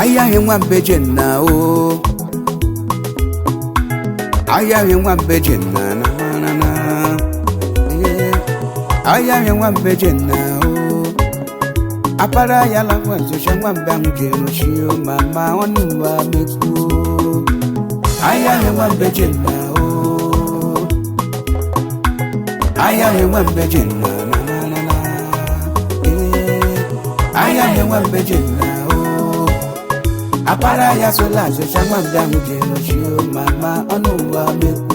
aya henwa bejenna o aya henwa bejenna na aya henwa bejenna o apara ya la kwanzo shangwa mbanje no shio mama onuwa meku aya henwa bejenna o aya henwa bejenna na aya henwa bejenna apara ya sola so shangwa mbanje no shio mama onuwa meku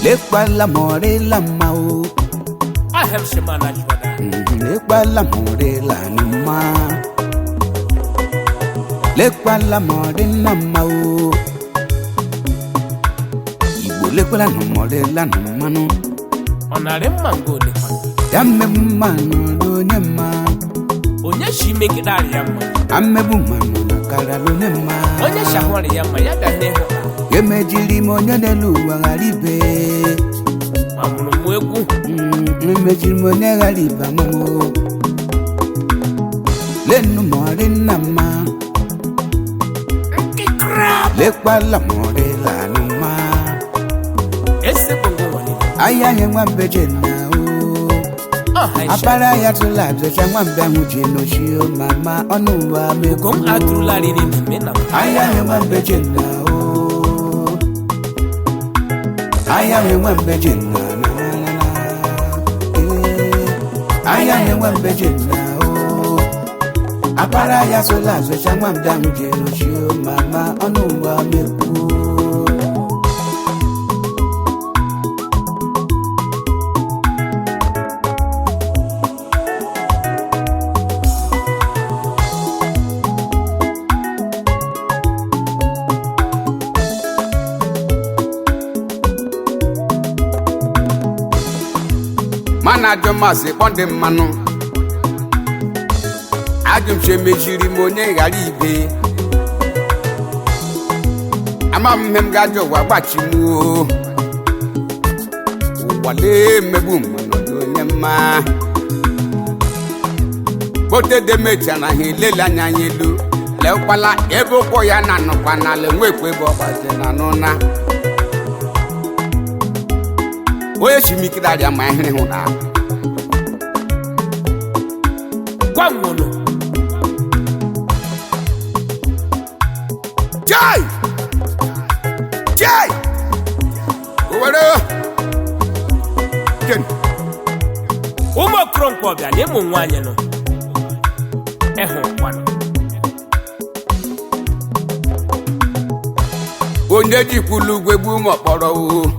lekwa la more la mau I have Shimana Jwada. lekwa la more la numa lekwa la more la mau ibo lekwa la more la numa no Onare mango ne kwa. yamme manu do nyema Onye shi make that yamma. amme manu na kara do nyema Onye shahwari yamma ya da ne ho. yemejiri monye delu wangaribe Mamunu mweku. yemejiri monye gariba mamo lenu more nama Ki crap. lekwa la more la numa Ese bongo wani. aya henwa bejenna o Oh hai shi. apara ya tula zo changwa mbangu jeno shio mama onuwa meku Gom atrulari ni mena. aya henwa bejenna o aya henwa bejenna aya henwa bejenna o apara ya sola zo changwa mbangu jeno shio mama onuwa meku mana jomasi bonde manu ajum chemejiri monye garibe ama mhem gajo wa gbachimu wale mebu manu do nyema bote de mecha na hilela nyanyelu le upala ebo ko ya na no pana le nwekwe bo base na nona oye shimikidari ama ehre hu na Kwangono. Jai! Jai! Owere! Jen! Umo kronko bia ne mu nwanye no. Eho kwano. Onye jikulu gbebu mo kporo o.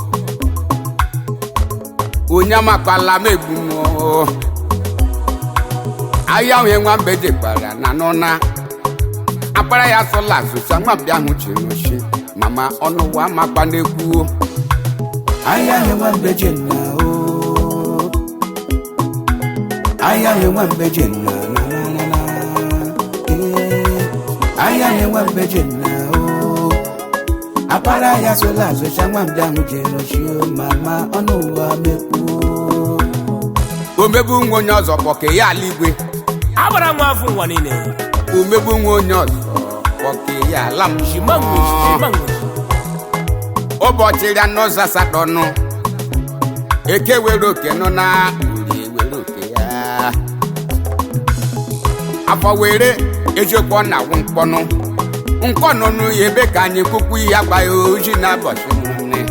Onye amakala megbu mo. Aya we nwa mbeje para na nona. Apara ya sola so sanwa bia hu chinoshi. Mama onu wa makpa neku. Aya we nwa mbeje na o. Aya we nwa mbeje na. Aya we nwa mbeje na o. Apara ya sola so sanwa bia hu chinoshi. Mama onu wa meku. Omebu nwo onye ọzọ kpọke ya aligwe Abara nwa afu nwa nine. omebu nwo onye ọzọ kpọke ya alam Shimangu. ụbọchị ya n'ụzọ asatọ nụ eke were oke nọ na uri were oke ya afọ were ejekwa na awụ mkpọnụ nkọnụnụ ya ebe ka anyị kwukwu ihe agbaghị oji na ụbọchị nne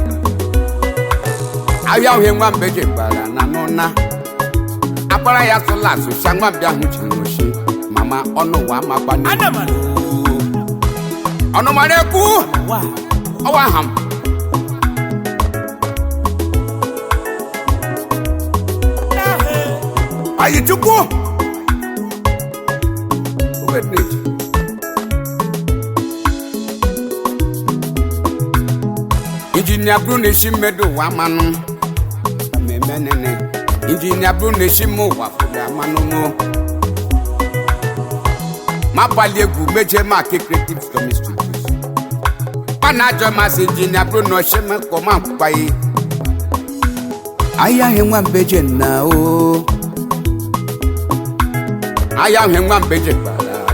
ahịa uhie nwa mbeje gbara na nụna apara ya tụla asụcha nwa mbịa hụ jiri oshi mama ọnụwa makwa Anamara. ọnụmara ekwu Wa. ọwa ham ayi chukwu injinia Bruno Shimedo wa manu Injinia Bruno Shimo wa fuda manu mo Mapalegu meje ma ke creative chemistry. Panajo mas engineer Bruno Shema koma pai. Aya henwa mbeje na o. Aya henwa mbeje bala.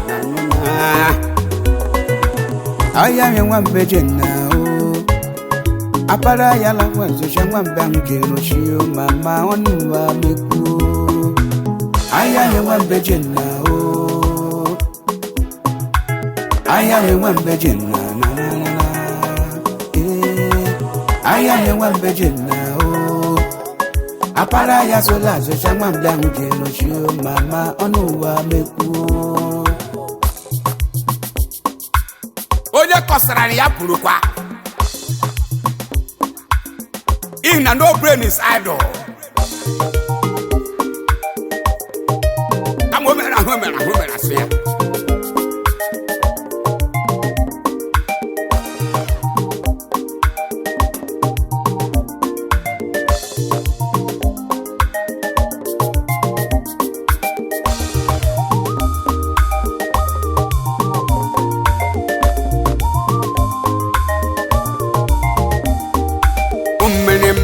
Aya henwa mbeje na o. Apara ya la kwanzo shangwa mbange no shio mama onuwa meku. Aya henwa mbeje na o. Aya henwa mbeje na na na na. Aya henwa mbeje na o. Apara ya sola so shangwa mbange no shio mama onuwa meku. Onye kosara ya puru kwa. Ina no brain is idle. Come on, homera, see.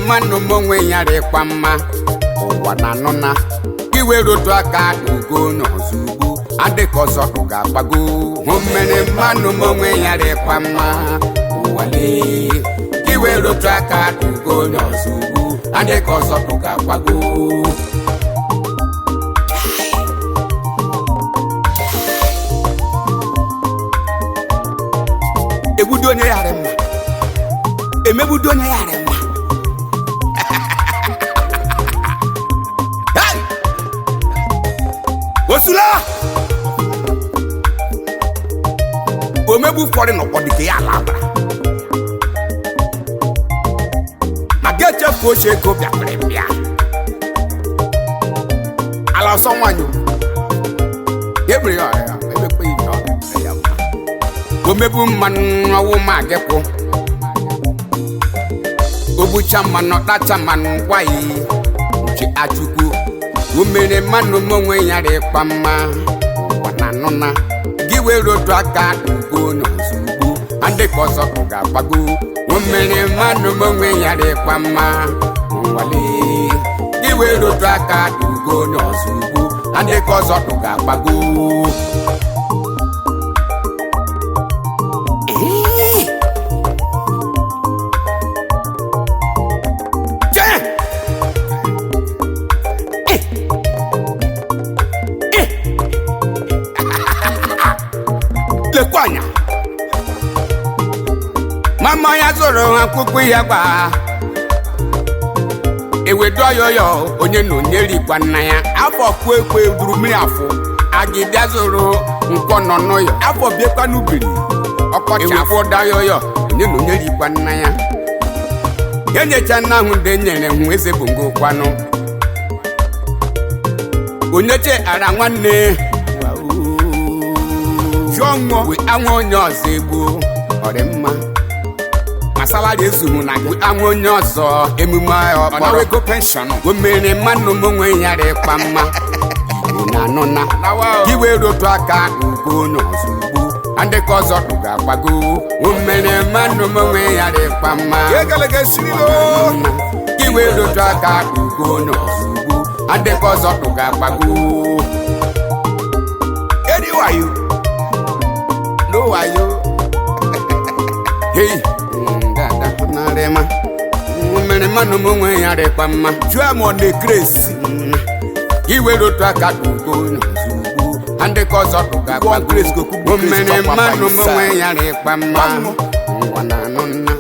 Manu mongwe yare kwama Owana nona Iwe roto aka ugo no zugu Ade koso kuga pagu Humene manu mongwe yare kwama Wale Iwe roto aka ugo no zugu Ade koso kuga pagu Ebudu onye yare mma Emebudu onye yare mma Osula Omebu fori no podike ya labra Ageche ko se ko bia prembia Ala somanyo Ebri ya ebe pe ya Omebu man awu ma gepo Obucha man no dacha man wai Uchi achuku Umene manu mongwe yare kwama Wananona Giwe roto aka ugo no zugu Ande koso kuga pagu Umene manu mongwe yare kwama Wale Giwe roto aka ugo no zugu Ande koso kuga pagu Mama ya zoro akwụkwọ ya gba Ewedo yoyo onye no nyeri kwa nna ya afọ kwekwe duru mmiri afọ agide zoro nkwo nọ yo afọ biekwa n'ubiri ọkọcha afọ da yoyo onye no nyeri kwa nna ya Yenyecha na hu de nyere hu eze bongo kwano Onye che ara nwanne Jongo we anwo onye ọzọ egbo ore mma Masala de zumu na anwo onye ọzọ emume ọkpọrọ ego pension o mere mmanụ monwe yare kwamma na nona iwe roto aka ugo n'ozugbo ande ka ọzọ duga gbago o mere mmanụ monwe yare kwamma egelege sirilo iwe roto aka ugo n'ozugbo ande ka ọzọ duga gbago Anyway No wayo Hey Narema Umene manu mwe yare kwamma Jua mo ne grace Iwe roto aka ugo n'ozugbo Ande kozo tuga gbago Umene manu mwe yare kwamma Wananona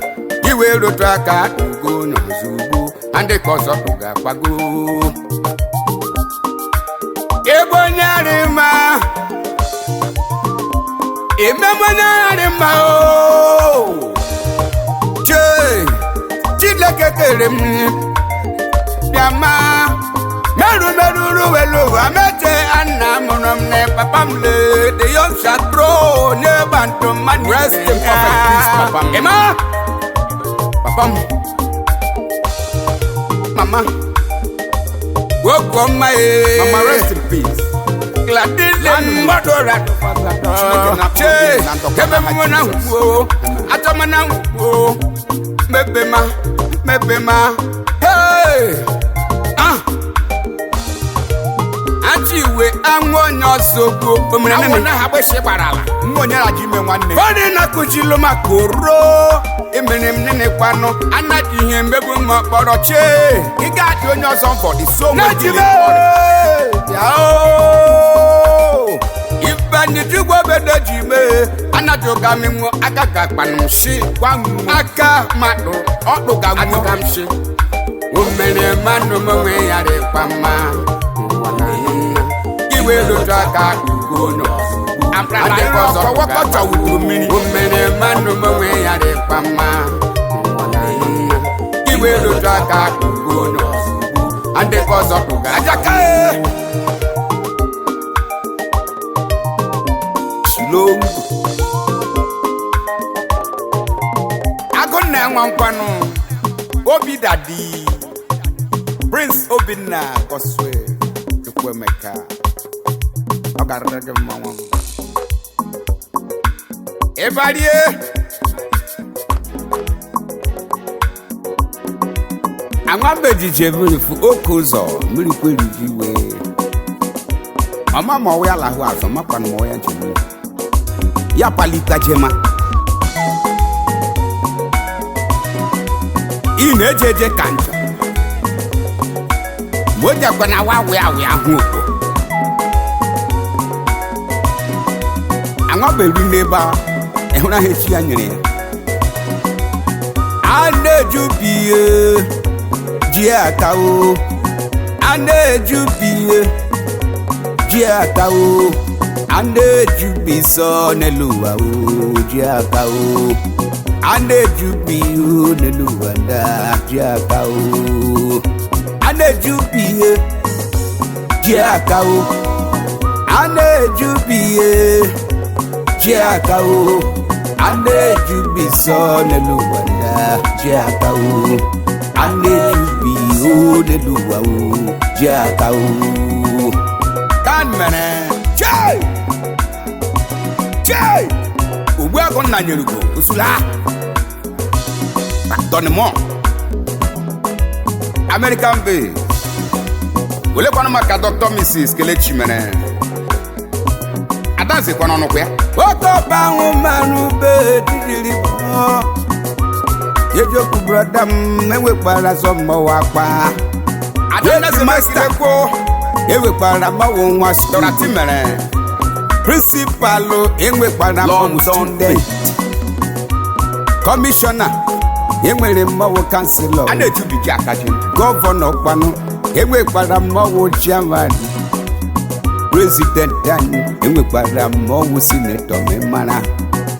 Iwe roto aka ugo n'ozugbo Ande kozo tuga gbago Ebo nyarema Ememanyarema o Che Chileke kerem Yama Meru welo amete anna monom ne papamle de yon chatro ne banto man rest in perfect peace papam Emma Papam Mama Mama rest in peace gladile madora che kebe mwana huo atamana huo mebema hey achiwe anwonyo sogbo omenene na ha gbe se parala mmonyara ji me nwanne fani na kuchilo makoro emenem nene kwano anaji ihe mbebu mo kporo che iga ati onye ozo for the so much yao ibani digwo bedo jime anajoga mi mu agaga panu shi kwangu aka madu oduga mu kamshi omene manu mo we yare pama iwe lo taka kugono amprade ko so woko tawu mini omene manu mo we yare pama iwe lo taka kugono ande ko so tuga ajaka slow agonna nwankwanu obi dadi Prince Obinna Koswe Ekwemeka Ogarege mama Everybody Amambe DJ Murifu Okozo Murifu Rijiwe Mama mo ya lahu aso mapan mo ya jemu Ya palita jema Ine jeje kanjo Moja kwa na wawe awe ahuko Anga belu neba Ehuna hechi anyere Ane jubie Jia kao Ane jubie Jia kao Ane jubi so neluwa o Jia kao Ane jubi o neluwa nda Jia kao Anejubie Jiakao Anejubie Jiakao Anejubiso neluwanda Jiakao Anejubio neluwao Jiakao Kanmene Jai Jai Uwe akon nanyeluko Usula Donne-moi American Bay. Wole kwa maka Dr. Mrs. Kelechi mene. Adanse kwa no kwa. Oko ba hu manu be didiri bo. Yejoku brother mewe para so mo wa pa. Adanse master ko. Ewe para ma wo nwa storati mene. Principal enwe para mo student. Commissioner enwere mmawo councilor anejubi ji akaji governor kwanu enwekwara mmawo chairman president dan enwekwara mmawo senator memara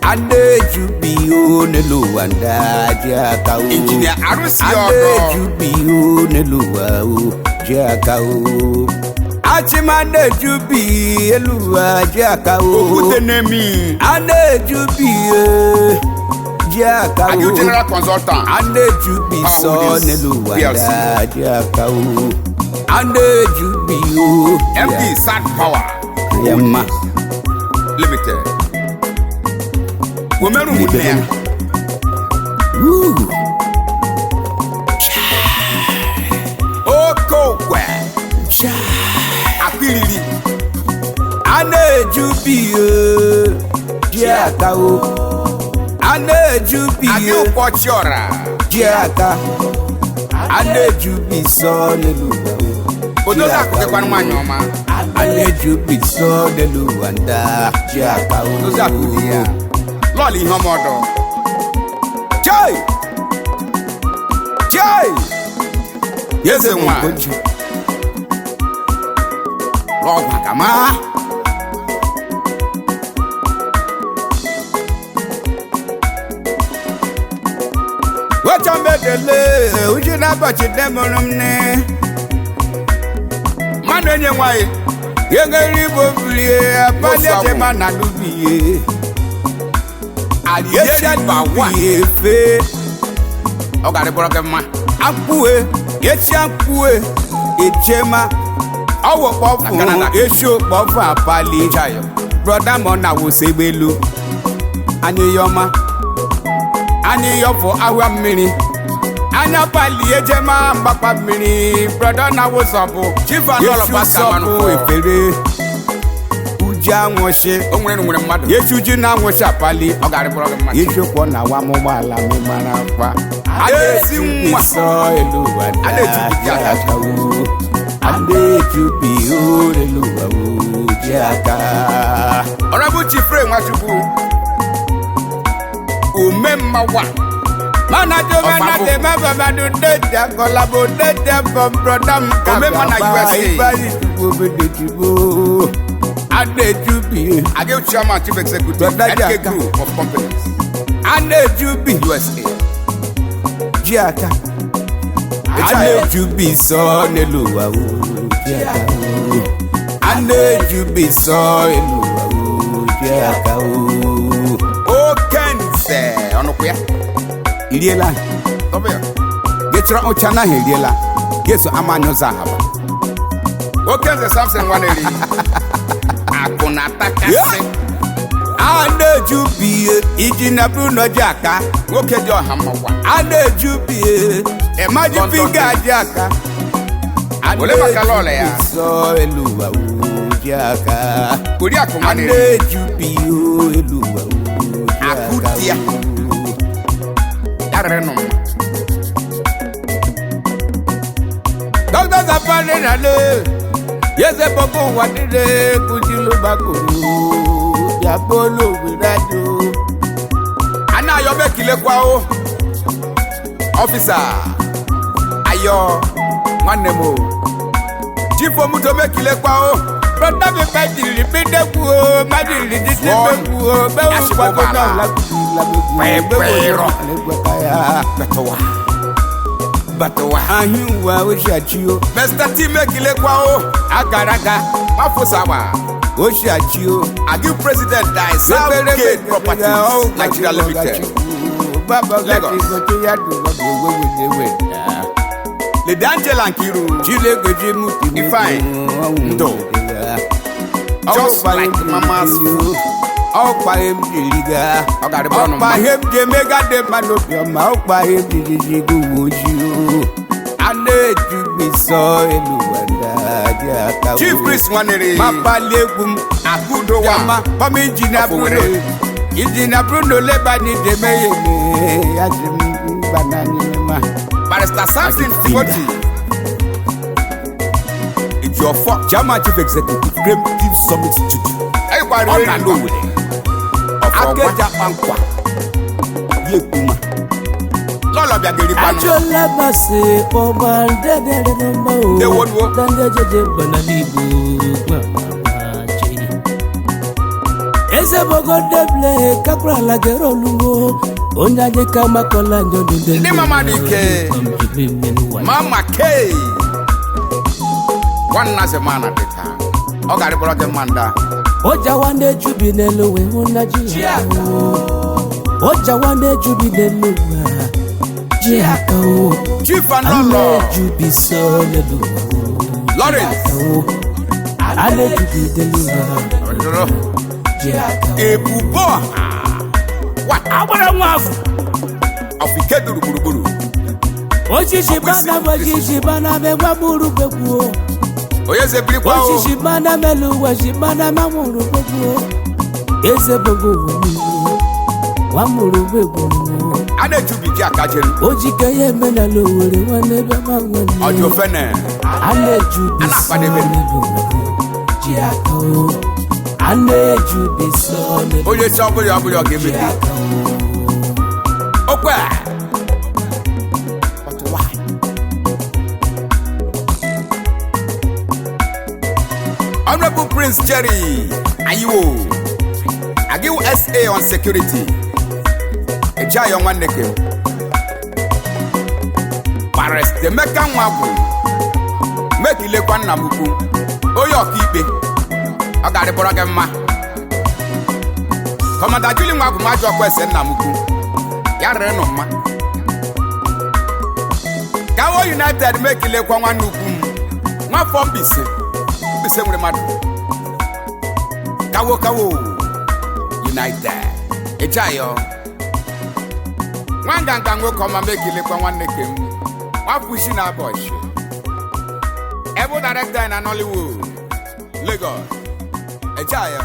anejubi o neluwanda ji aka o engineer arusi odo anejubi o neluwa o ji aka o achimanejubi eluwa ji aka o okutenemi anejubi Jiakao Are you general consultant? Anejubi so neluwanda Jiakao Anejubi o MD Sad Power Yama Limited Womeru munea Oko kwe Apiriri Anejubi o Jiakao Anejubi Adeopochora Jiaka Anejubi so neluwa Ododa kuke kwanu manyoma Anejubi so neluwanda Jiaka Ododa kudia Loli homodo Chai Chai Yeze mwa Logwa kama Wachambedele ujina bachi demonumne Manenye wae Yengeri bobulie Apalete manalubiye Aliyesi bawa Fe Ogare boroke ma Akue Yesi akue Echema ọwụ kpọfụ eshi kpọfụ apali broda ma ọ na-awụsa egbelu anyị yọma anyị yọpụ ahụa mmiri anya pali ejema mgbakpa mmiri broda na-awụsọpụ yesụsọpụ efere uji anwụshi o nwere mmadụ yesuji na-anwụshi apali ọ ga-arịbụrụ gị mmadụ yesụkwọ na awa ụgbọala mara akwa ezi nwa sọ elu a na-ejubi akawo Adejubi oreluwa oji aka Honorable Chief Ray Nwachukwu Umemmawa Mana jomana de mababadu deja kolabo deja from brodam Umemma na USA Ibari tubo bedejibo Adejubi Agil Chairman Chief Executive NK Group of Companies Adejubi USA ji aka Adejubi sọ n'eluwa oji aka Adejubi sọ eluwa oji aka Okenze ọnụkwụ ya iriela tọbụ ya gechọrọ ụcha naghị eriela geso amanyụ ụzọ ahaba Okenze Samson Nwaneri akụ na atakasị a na-ejubi iji na Bruno ji aka nwoke dị ọha mmakwa a na-ejubi emaji pinga ji aka Ole maka lọọlọ ya? sọ eluwa oji aka Oriakụ a Nwaneri na-ejubi eluwa oji Akụ aka dị ya. yarịrị nụ mma Dr. Safari Nale yeze boko wadire kujilu bakuru ya bolo wirado ana ayọ mekilekwa o ọfisa ayọ nwanne m o Chief Omuto mekilekwa o brother me pediri bideku o madiri didi beku o bewu kwato na Pẹ̀pẹ̀rọ. betowa batowa ahin wa o shachi o Mr. T mekilekwa o agaraga mafosawa o shachi o Agil President die Southgate Properties Nigeria Limited baba Lagos. gati go to ya do go we Lady Angela Nkiru Chileke ji muti Ifeanyi Ndo. Just like Mama's food. ọkpa hem jiriga Ọ ga-arịbụrụ nụ ọkpa mma hem ji emega dị mmadụ obiọma ọkpa hem jijiji gụwa ojii a na-ejubi sọ elu wada dị aka Chief Chris Nwaneri mapali egwu m Akudowa yama pọm injinia Bruno injinia Bruno leba n'ideme ya eme ya ji m mba na n'ime ma Barrister Samson Timothy Ijuọfọ Chairman Chief Executive Creative Summit Studio Ekwari ọ eri na ndo n'Owerri Ọfọgwa akeja kpankwa ya ekuma Lọlọ bịageri kwanụ Achola basi ọba ndedere n'ọma o. Ndewonuo. Dande jeje bana n'Igbo gbàgbà jeri. Eze bogo deble kakura lagere olugbo. Onye anyị ka makola njọ dinde. Ndị mama dị ike. Mama K Nwanna Zemana dị taa ọ ga-arịbụrụ gị mma nda Ọjà wa na-ejubi n'elu wee hụ na ji ya o. Ọjà wa na-ejubi n'elu wa ji aka o. Chief A Anọlọ na-ejubi sọ n'elu wa Lawrence o. A na-ejubi n'elu wa ji aka o. Ebubo ọha Agbara nwa afọ. Ọfike duru gburugburu Osisi bana bojisi bana begwa buru begwu. onye zebirikwa o Osisi bana melu wasi bana mamuru begwu. Eze bogo wani. Wamuru begwu. a na-ejubi ji aka jeri Ojike ye mena lo were wane be mawani. ọjọ fene Aleju bi Ana so akpadebe. ji aka o. Aleju bi so onye si ọbụla ji ga-emete aka o. okwe Honorable Prince Jerry Ayiwo Agil SA on security Ejayo Nwaneke Barrister Emeka Nwagwu mekilekwa nna m ukwu onye ọkaikpe ọ ga-arịbụrụ gị mma Kọmanda Julie Nwagwu m ajọ ọkwa ese nna m ukwu ya rịrị nụ mma Gawo United mekilekwa nwanne ukwu m nwafọ Mbaise Mbise nwere mmadụ kawo United ejayo nwanganga nwoke ọma mekilekwa nwanne kem nwafushi na abọchị ebe director na Nollywood Lagos ejayo